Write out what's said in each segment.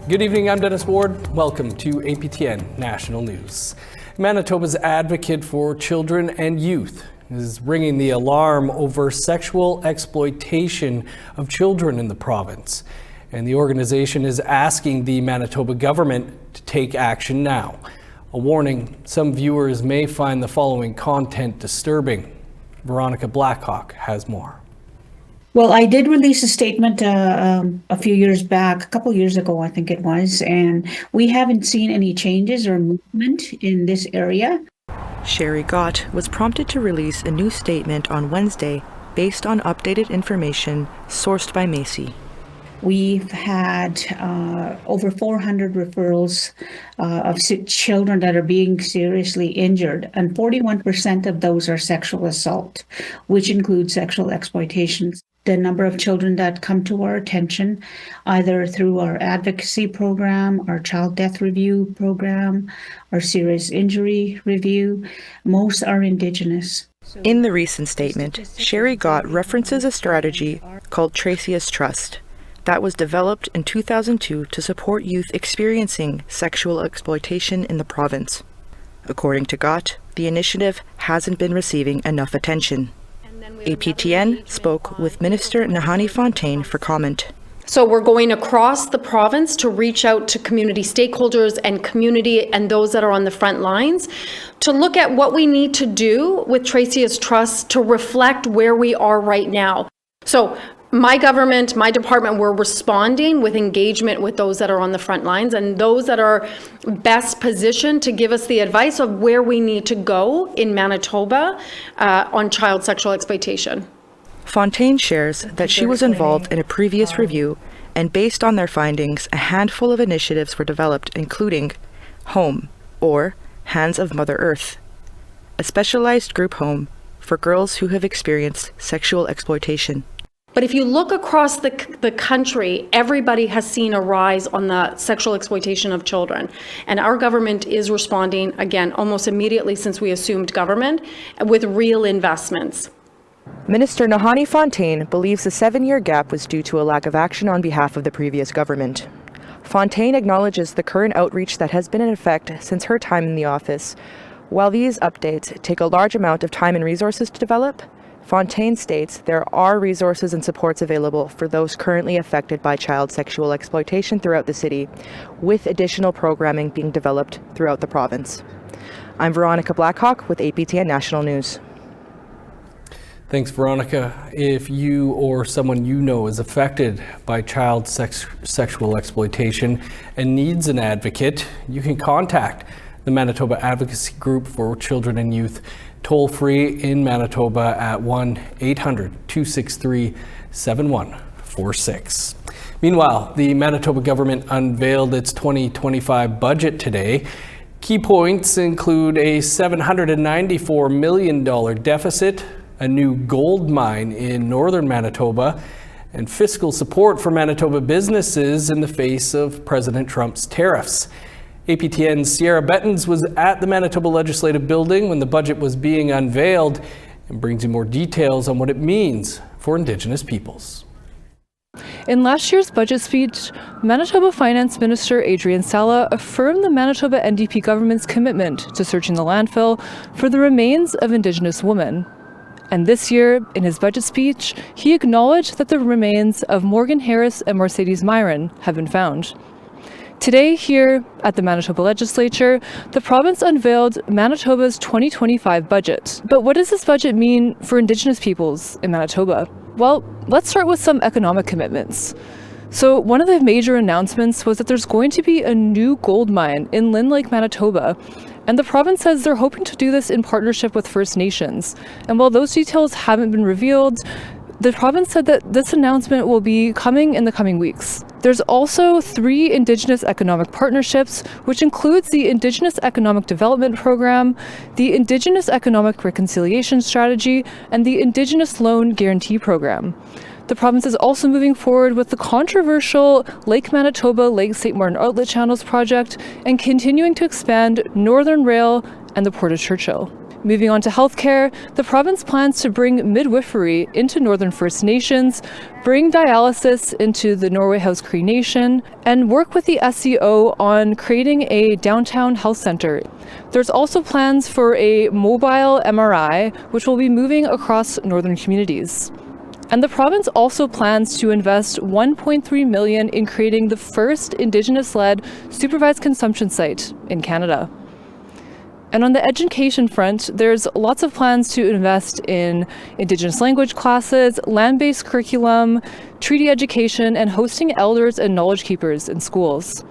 Good evening, I'm Dennis Ward. Welcome to APTN National News. Manitoba's Advocate for Children and Youth is ringing the alarm over sexual exploitation of children in the province. And the organization is asking the Manitoba government to take action now. A warning, some viewers may find the following content disturbing. Veronica Blackhawk has more. Well, I did release a statement a few years back, a couple years ago, I think it was, and we haven't seen any changes or movement in this area. Sherry Gott was prompted to release a new statement on Wednesday based on updated information sourced by Macy. We've had over 400 referrals of children that are being seriously injured, and 41% of those are sexual assault, which includes sexual exploitation. The number of children that come to our attention, either through our advocacy program, our child death review program, our serious injury review, most are Indigenous. In the recent statement, Sherry Gott references a strategy called Tracy's Trust that was developed in 2002 to support youth experiencing sexual exploitation in the province. According to Gott, the initiative hasn't been receiving enough attention. APTN spoke with Minister Nahani Fontaine for comment. So we're going across the province to reach out to community stakeholders and community and those that are on the front lines to look at what we need to do with Tracy's Trust to reflect where we are right now. So my government, my department, we're responding with engagement with those that are on the front lines and those that are best positioned to give us the advice of where we need to go in Manitoba on child sexual exploitation. Fontaine shares that she was involved in a previous review, and based on their findings, a handful of initiatives were developed, including HOME, or Hands of Mother Earth, a specialized group home for girls who have experienced sexual exploitation. But if you look across the country, everybody has seen a rise on the sexual exploitation of children. And our government is responding, again, almost immediately since we assumed government, with real investments. Minister Nahani Fontaine believes the 7-year gap was due to a lack of action on behalf of the previous government. Fontaine acknowledges the current outreach that has been in effect since her time in the office. While these updates take a large amount of time and resources to develop, Fontaine states there are resources and supports available for those currently affected by child sexual exploitation throughout the city, with additional programming being developed throughout the province. I'm Veronica Blackhawk with APTN National News. Thanks, Veronica. If you or someone you know is affected by child sexual exploitation and needs an advocate, you can contact the Manitoba Advocacy Group for Children and Youth toll-free in Manitoba at 1-800-263-7146. Meanwhile, the Manitoba government unveiled its 2025 budget today. Key points include a $794 million deficit, a new gold mine in northern Manitoba, and fiscal support for Manitoba businesses in the face of President Trump's tariffs. APTN's Sierra Bettens was at the Manitoba Legislative Building when the budget was being unveiled and brings you more details on what it means for Indigenous peoples. In last year's budget speech, Manitoba Finance Minister Adrian Sala affirmed the Manitoba NDP government's commitment to searching the landfill for the remains of Indigenous women. And this year, in his budget speech, he acknowledged that the remains of Morgan Harris and Mercedes Myron have been found. Today, here at the Manitoba Legislature, the province unveiled Manitoba's 2025 budget. But what does this budget mean for Indigenous peoples in Manitoba? Well, let's start with some economic commitments. So one of the major announcements was that there's going to be a new gold mine in Lynn Lake, Manitoba. And the province says they're hoping to do this in partnership with First Nations. And while those details haven't been revealed, the province said that this announcement will be coming in the coming weeks. There's also 3 Indigenous economic partnerships, which includes the Indigenous Economic Development Program, the Indigenous Economic Reconciliation Strategy, and the Indigenous Loan Guarantee Program. The province is also moving forward with the controversial Lake Manitoba Lake St. Martin Outlet Channels project and continuing to expand Northern Rail and the Port of Churchill. Moving on to healthcare, the province plans to bring midwifery into Northern First Nations, bring dialysis into the Norway House Cree Nation, and work with the SEO on creating a downtown health centre. There's also plans for a mobile MRI, which will be moving across northern communities. And the province also plans to invest $1.3 million in creating the first Indigenous-led supervised consumption site in Canada. And on the education front, there's lots of plans to invest in Indigenous language classes, land-based curriculum, treaty education, and hosting elders and knowledge keepers in schools.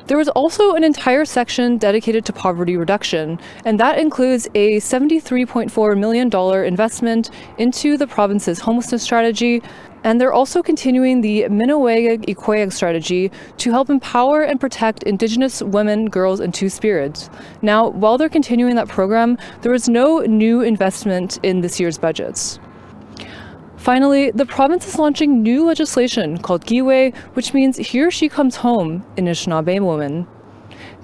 There was also an entire section dedicated to poverty reduction, and that includes a $73.4 million investment into the province's homelessness strategy. And they're also continuing the Minaweg Ikwayag strategy to help empower and protect Indigenous women, girls, and Two-Spirits. Now, while they're continuing that program, there is no new investment in this year's budgets. Finally, the province is launching new legislation called Giwe, which means he or she comes home in Anishinaabe woman.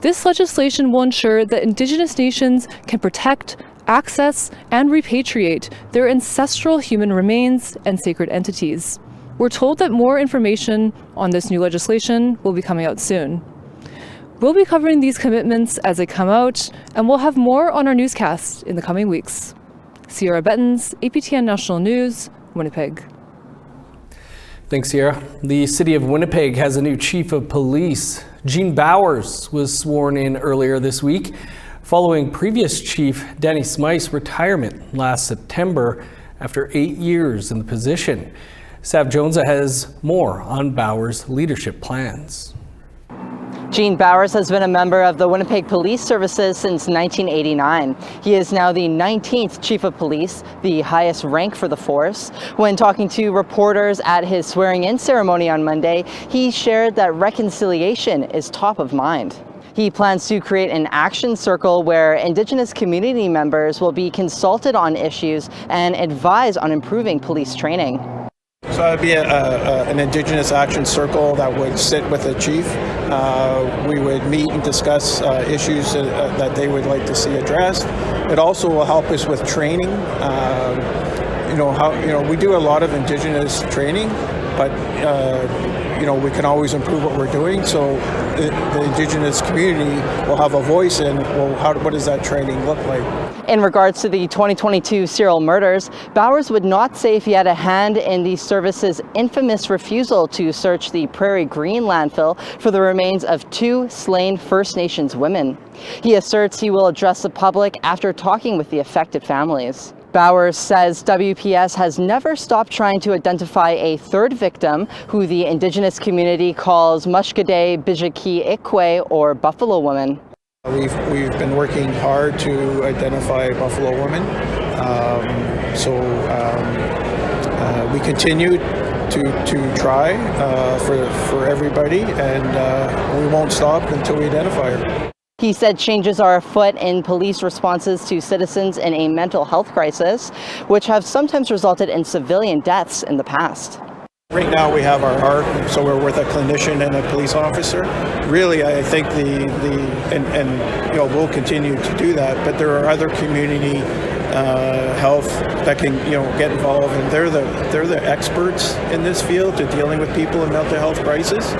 This legislation will ensure that Indigenous nations can protect, access, and repatriate their ancestral human remains and sacred entities. We're told that more information on this new legislation will be coming out soon. We'll be covering these commitments as they come out, and we'll have more on our newscast in the coming weeks. Sierra Bettens, APTN National News, Winnipeg. Thanks, Sierra. The city of Winnipeg has a new chief of police. Jean Bowers was sworn in earlier this week, following previous chief Danny Smyth's retirement last September after 8 years in the position. Sav Jonza has more on Bowers' leadership plans. Jean Bowers has been a member of the Winnipeg Police Services since 1989. He is now the 19th Chief of Police, the highest rank for the force. When talking to reporters at his swearing-in ceremony on Monday, he shared that reconciliation is top of mind. He plans to create an action circle where Indigenous community members will be consulted on issues and advised on improving police training. So it would be an Indigenous action circle that would sit with the chief. We would meet and discuss issues that they would like to see addressed. It also will help us with training. We do a lot of Indigenous training, but we can always improve what we're doing. So the Indigenous community will have a voice in, what does that training look like? In regards to the 2022 serial murders, Bowers would not say if he had a hand in the service's infamous refusal to search the Prairie Green landfill for the remains of 2 slain First Nations women. He asserts he will address the public after talking with the affected families. Bowers says WPS has never stopped trying to identify a third victim, who the Indigenous community calls Mushkade Bijaki Ikwe, or Buffalo Woman. We've been working hard to identify Buffalo Woman. We continue to try for everybody, and we won't stop until we identify her. He said changes are afoot in police responses to citizens in a mental health crisis, which have sometimes resulted in civilian deaths in the past. Right now we have our ARC, so we're with a clinician and a police officer. Really, I think we'll continue to do that, but there are other community health that can get involved, and they're the experts in this field to dealing with people in mental health crisis,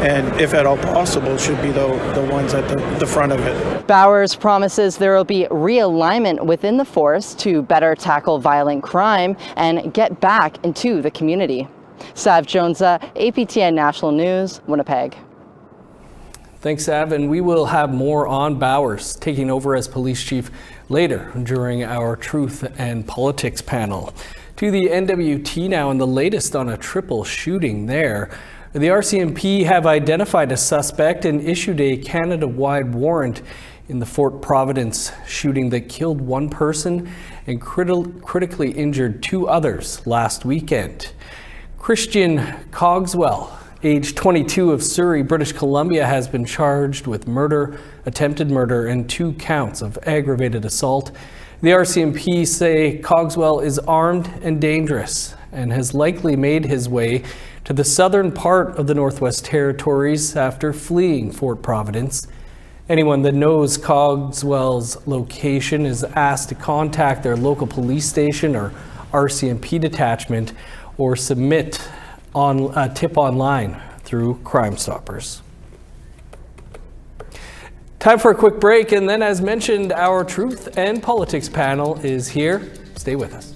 and if at all possible should be the ones at the front of it. Bowers promises there will be realignment within the force to better tackle violent crime and get back into the community. Sav Jonza, APTN National News, Winnipeg. Thanks, Sav, and we will have more on Bowers taking over as police chief later during our Truth and Politics panel. To the N.W.T. now, and the latest on a triple shooting there. The RCMP have identified a suspect and issued a Canada-wide warrant in the Fort Providence shooting that killed 1 person and critically injured 2 others last weekend. Christian Cogswell, age 22, of Surrey, British Columbia, has been charged with murder, attempted murder, and 2 counts of aggravated assault. The RCMP say Cogswell is armed and dangerous and has likely made his way to the southern part of the Northwest Territories after fleeing Fort Providence. Anyone that knows Cogswell's location is asked to contact their local police station or RCMP detachment or submit a tip online through Crime Stoppers. Time for a quick break, and then as mentioned, our Truth and Politics panel is here. Stay with us.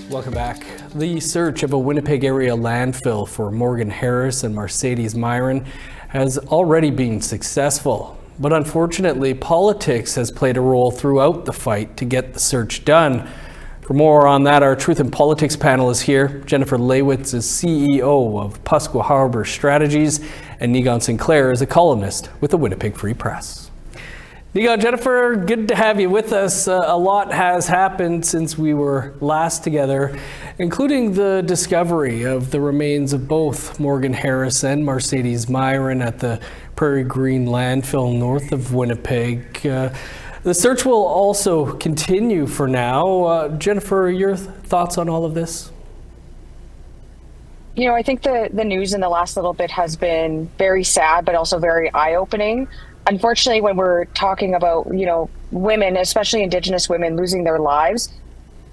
Welcome back. The search of a Winnipeg area landfill for Morgan Harris and Mercedes Myron has already been successful. But unfortunately, politics has played a role throughout the fight to get the search done. For more on that, our Truth and Politics panel is here. Jennifer Leywitz is CEO of Pasqua Harbor Strategies, and Nigon Sinclair is a columnist with the Winnipeg Free Press. Nigon, Jennifer, good to have you with us. A lot has happened since we were last together, including the discovery of the remains of both Morgan Harris and Mercedes Myron at the Prairie Green landfill north of Winnipeg. The search will also continue for now. Jennifer, your thoughts on all of this? You know, I think the news in the last little bit has been very sad, but also very eye-opening. Unfortunately, when we're talking about, you know, women, especially Indigenous women losing their lives,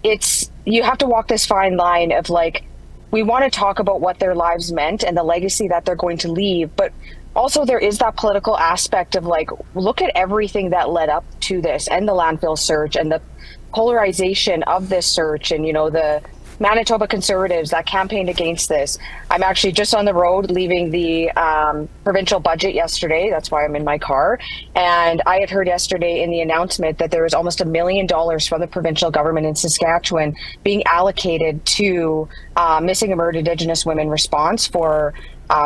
you have to walk this fine line of like, we want to talk about what their lives meant and the legacy that they're going to leave. But also there is that political aspect of like, look at everything that led up to this and the landfill search and the polarization of this search and, you know, the Manitoba Conservatives that campaigned against this. I'm actually just on the road leaving the provincial budget yesterday. That's why I'm in my car. And I had heard yesterday in the announcement that there was almost $1 million from the provincial government in Saskatchewan being allocated to missing and murdered Indigenous women response for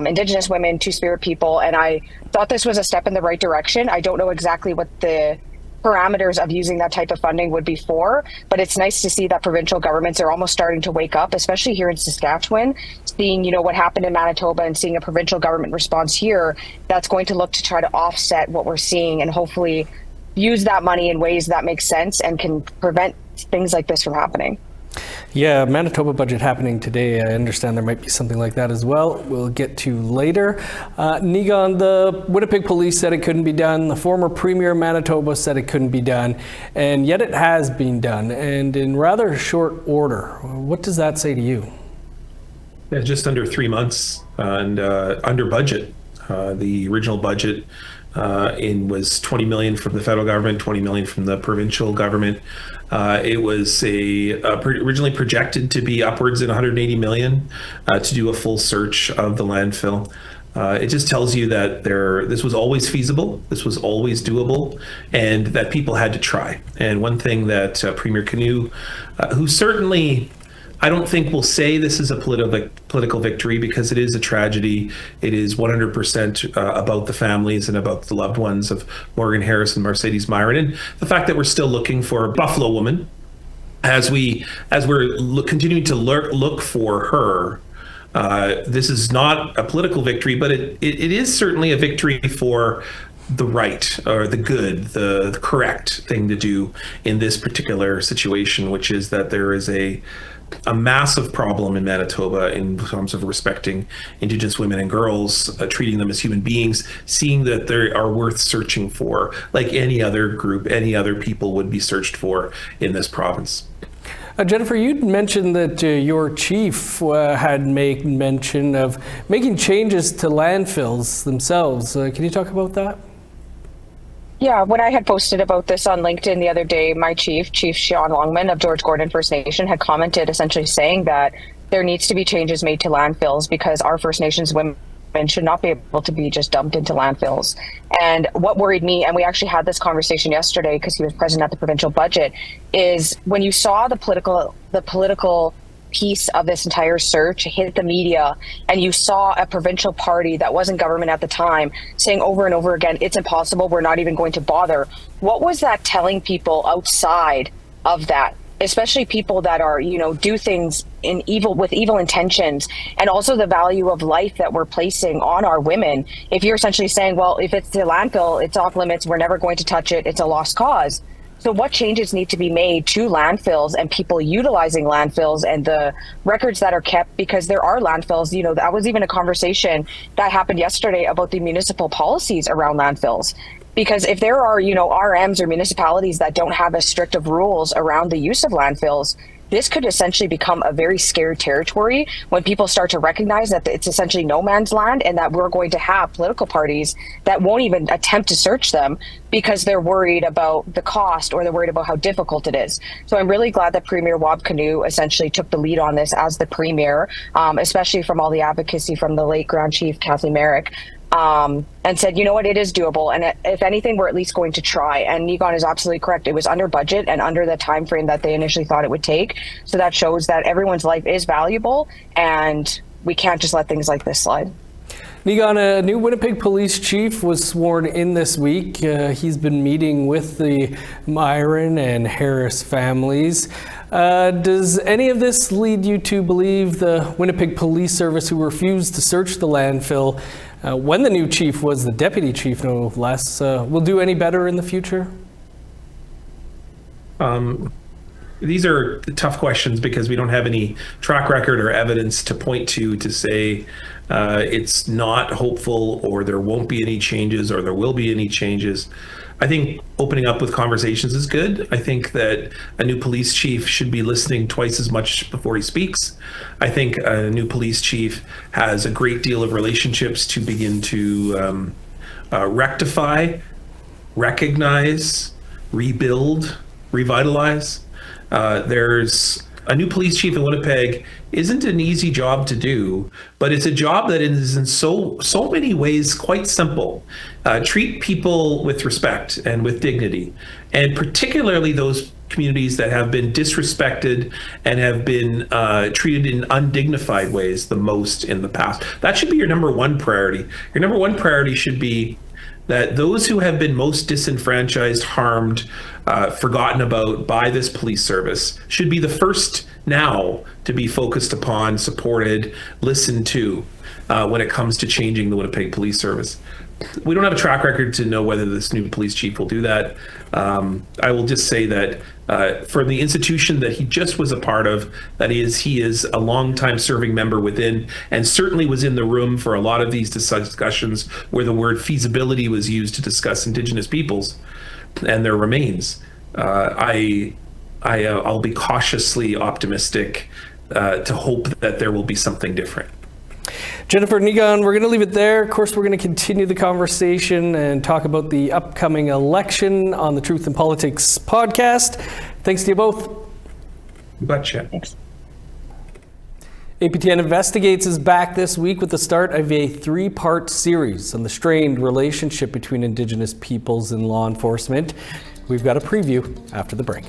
Indigenous women, Two-Spirit people. And I thought this was a step in the right direction. I don't know exactly what the parameters of using that type of funding would be for, but it's nice to see that provincial governments are almost starting to wake up, especially here in Saskatchewan, seeing, what happened in Manitoba and seeing a provincial government response here that's going to look to try to offset what we're seeing and hopefully use that money in ways that make sense and can prevent things like this from happening. Yeah, Manitoba budget happening today. I understand there might be something like that as well. We'll get to later. Niigaan, the Winnipeg Police said it couldn't be done. The former Premier of Manitoba said it couldn't be done. And yet it has been done, and in rather short order. What does that say to you? Yeah, just under 3 months and under budget. The original budget was $20 million from the federal government, $20 million from the provincial government. It was originally projected to be upwards in $180 million to do a full search of the landfill. It just tells you that this was always feasible, this was always doable, and that people had to try. And one thing that Premier Canoe, who certainly, I don't think will say this is a political victory, because it is a tragedy. It is 100% about the families and about the loved ones of Morgan Harris and Mercedes Myron, and the fact that we're still looking for a Buffalo woman as we're continuing to look for her. This is not a political victory, but it is certainly a victory for the right, or the good, the correct thing to do in this particular situation, which is that there is a massive problem in Manitoba in terms of respecting Indigenous women and girls, treating them as human beings, seeing that they are worth searching for, like any other group, any other people would be searched for in this province. Jennifer, you'd mentioned that your chief had made mention of making changes to landfills themselves. Can you talk about that? Yeah, when I had posted about this on LinkedIn the other day, my Chief Sean Longman of George Gordon First Nation had commented essentially saying that there needs to be changes made to landfills because our First Nations women should not be able to be just dumped into landfills. And what worried me, and we actually had this conversation yesterday because he was present at the provincial budget, is when you saw the political piece of this entire search hit the media, and you saw a provincial party that wasn't government at the time saying over and over again, it's impossible, we're not even going to bother. What was that telling people outside of that, especially people that are, do things with evil intentions, and also the value of life that we're placing on our women? If you're essentially saying, well, if it's the landfill, it's off limits, we're never going to touch it, it's a lost cause. So what changes need to be made to landfills and people utilizing landfills and the records that are kept? Because there are landfills, that was even a conversation that happened yesterday about the municipal policies around landfills. Because if there are, RMs or municipalities that don't have as strict of rules around the use of landfills, this could essentially become a very scary territory when people start to recognize that it's essentially no man's land, and that we're going to have political parties that won't even attempt to search them because they're worried about the cost, or they're worried about how difficult it is. So I'm really glad that Premier Wab Canoe essentially took the lead on this as the Premier, especially from all the advocacy from the late Grand Chief Kathleen Merrick. And said, it is doable. And if anything, we're at least going to try. And Niigaan is absolutely correct. It was under budget and under the time frame that they initially thought it would take. So that shows that everyone's life is valuable, and we can't just let things like this slide. Niigaan, a new Winnipeg police chief was sworn in this week. He's been meeting with the Myron and Harris families. Does any of this lead you to believe the Winnipeg Police Service, who refused to search the landfill when the new chief was the deputy chief, no less, will do any better in the future? These are tough questions because we don't have any track record or evidence to point to say it's not hopeful, or there won't be any changes, or there will be any changes. I think opening up with conversations is good. I think that a new police chief should be listening twice as much before he speaks. I think a new police chief has a great deal of relationships to begin to rectify, recognize, rebuild, revitalize. There's A new police chief in Winnipeg isn't an easy job to do, but it's a job that is in so many ways quite simple. Treat people with respect and with dignity, and particularly those communities that have been disrespected and have been treated in undignified ways the most in the past. That should be your number one priority. Your number one priority should be that those who have been most disenfranchised, harmed, forgotten about by this police service should be the first now to be focused upon, supported, listened to when it comes to changing the Winnipeg Police Service. We don't have a track record to know whether this new police chief will do that. I will just say that for the institution that he just was a part of, that is, he is a longtime serving member within, and certainly was in the room for a lot of these discussions where the word feasibility was used to discuss Indigenous peoples and their remains. I'll be cautiously optimistic to hope that there will be something different. Jennifer Negon, we're going to leave it there. Of course, we're going to continue the conversation and talk about the upcoming election on the Truth in Politics podcast. Thanks to you both. You betcha. Thanks. APTN Investigates is back this week with the start of a 3-part series on the strained relationship between Indigenous peoples and law enforcement. We've got a preview after the break.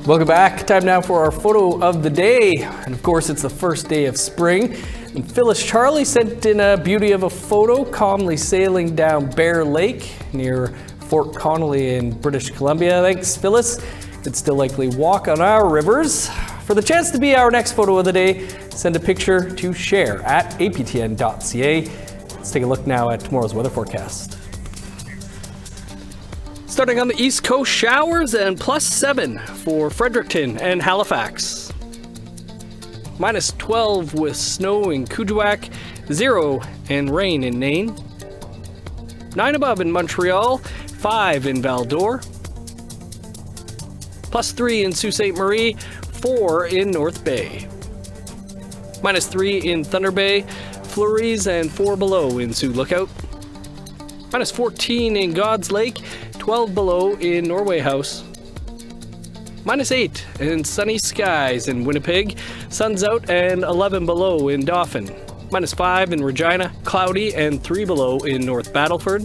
Welcome back. Time now for our photo of the day. And of course, it's the first day of spring. And Phyllis Charlie sent in a beauty of a photo, calmly sailing down Bear Lake near Fort Connolly in British Columbia. Thanks, Phyllis. Could still likely walk on our rivers. For the chance to be our next photo of the day, send a picture to share at aptn.ca. Let's take a look now at tomorrow's weather forecast. Starting on the East Coast, showers and +7 for Fredericton and Halifax. -12 with snow in Kuujjuaq, 0 and rain in Nain. 9 above in Montreal, 5 in Val-d'Or. +3 in Sault Ste. Marie, 4 in North Bay. -3 in Thunder Bay, flurries and 4 below in Sioux Lookout. -14 in God's Lake, 12 below in Norway House. -8 and sunny skies in Winnipeg. Sun's out and 11 below in Dauphin. -5 in Regina. Cloudy and 3 below in North Battleford.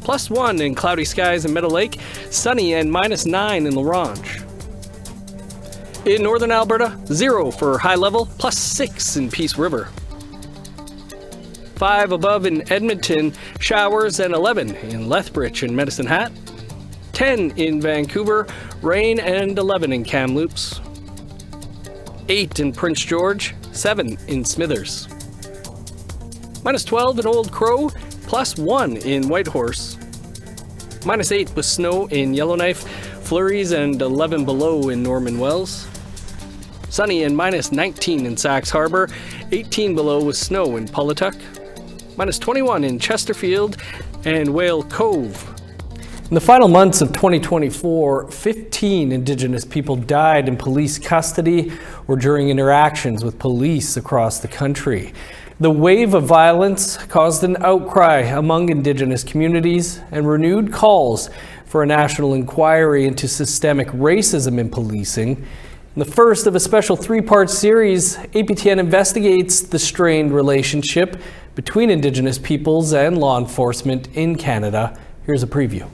+1 in cloudy skies in Meadow Lake. Sunny and -9 in La Ronge. In northern Alberta, 0 for high level, +6 in Peace River. 5 above in Edmonton, showers, and 11 in Lethbridge and Medicine Hat. 10 in Vancouver, rain, and 11 in Kamloops. 8 in Prince George, 7 in Smithers. -12 in Old Crow, +1 in Whitehorse. -8 with snow in Yellowknife, flurries and 11 below in Norman Wells. Sunny and -19 in Sax Harbor, 18 below with snow in Pawlatuck. -21 in Chesterfield and Whale Cove. In the final months of 2024, 15 Indigenous people died in police custody or during interactions with police across the country. The wave of violence caused an outcry among Indigenous communities and renewed calls for a national inquiry into systemic racism in policing. In the first of a special 3-part series, APTN investigates the strained relationship between Indigenous peoples and law enforcement in Canada. Here's a preview.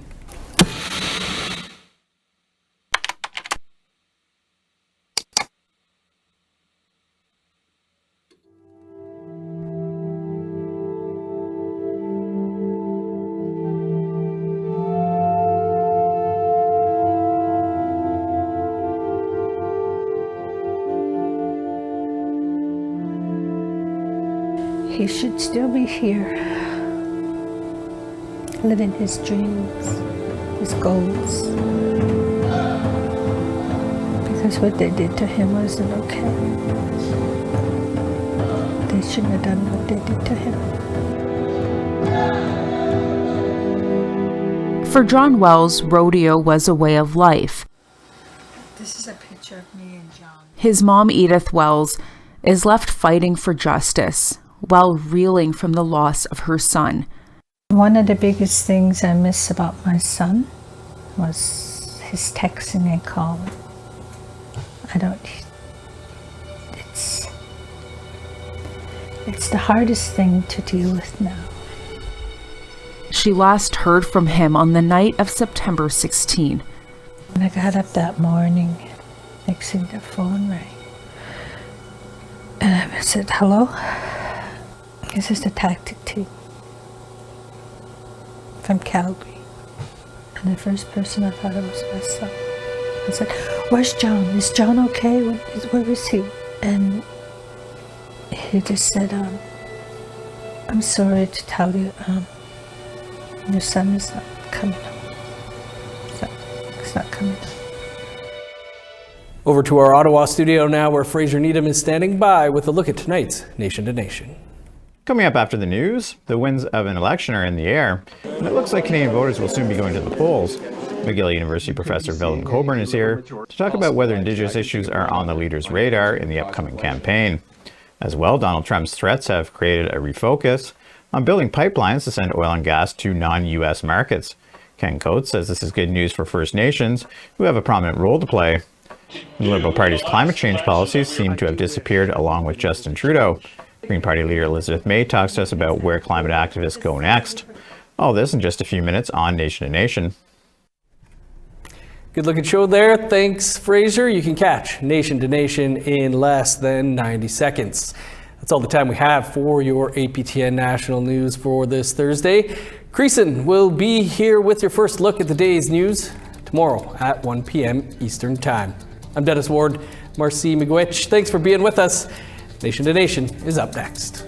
He should still be here, living his dreams, his goals. Because what they did to him wasn't okay. They shouldn't have done what they did to him. For John Wells, rodeo was a way of life. This is a picture of me and John. His mom, Edith Wells, is left fighting for justice while reeling from the loss of her son. One of the biggest things I miss about my son was his texting and calling. It's the hardest thing to deal with now. She last heard from him on the night of September 16. When I got up that morning, next thing the phone rang. And I said, "Hello? This is the tactic team from Calgary." And the first person I thought it was my son. I said, "Where's John? Is John okay? Where is he?" And he just said, "I'm sorry to tell you, your son is not coming home. He's not coming home." Over to our Ottawa studio now, where Fraser Needham is standing by with a look at tonight's Nation to Nation. Coming up after the news, the winds of an election are in the air, and it looks like Canadian voters will soon be going to the polls. McGill University professor Velden Coburn is here to talk about whether Indigenous issues are on the leader's radar in the upcoming campaign. As well, Donald Trump's threats have created a refocus on building pipelines to send oil and gas to non-U.S. markets. Ken Coates says this is good news for First Nations, who have a prominent role to play. The Liberal Party's climate change policies seem to have disappeared along with Justin Trudeau. Green Party leader Elizabeth May talks to us about where climate activists go next. All this in just a few minutes on Nation to Nation. Good looking show there. Thanks, Fraser. You can catch Nation to Nation in less than 90 seconds. That's all the time we have for your APTN National News for this Thursday. Creason will be here with your first look at the day's news tomorrow at 1 p.m. Eastern Time. I'm Dennis Ward. Marcy Miigwech. Thanks for being with us. Nation to Nation is up next.